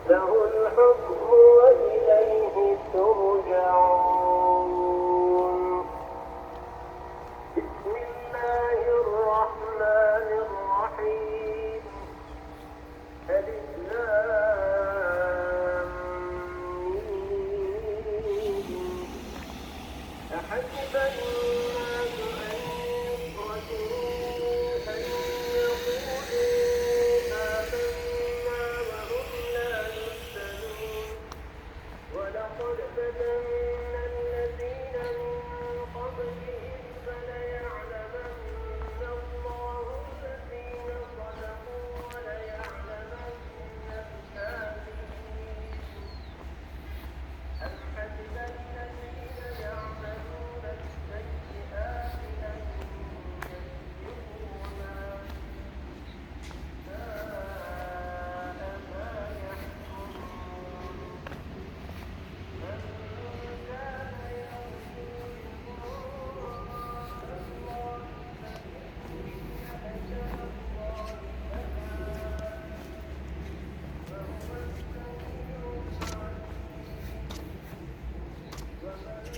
له الحكم وإليه ترجعون. بسم الله الرحمن الرحيم. ألف لام ميم. أحسب الناس أن يتركوا أن يقولوا آمنا وهم لا يفتنون. ولقد فتنا الذين من قبلهم فليعلمن الله الذين صدقوا وليعلمن الكاذبين. أم حسب الذين يعملون السيئات أن يسبقونا ساء ما يحكمون. من كان يرجو لقاء الله فإن أجل الله لآت وهو السميع العليم. ومن جاهد فإنما يجاهد لنفسه إن الله لغني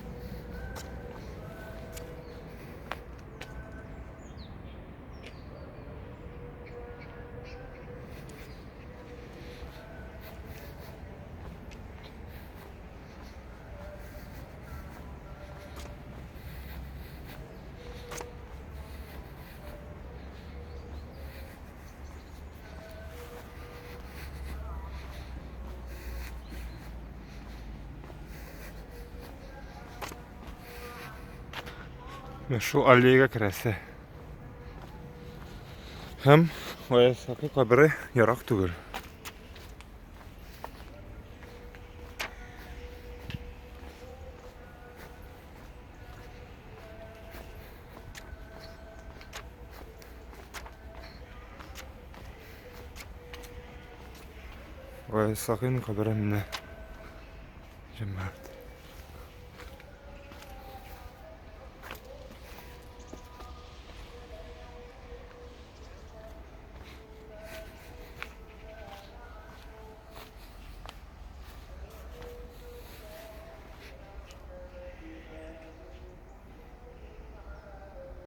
عن مشروع Ali'ye kirəsə. Həm Oyasaki qəbri yaraq түгел. Oyasakinin qəbri minə cəmaət.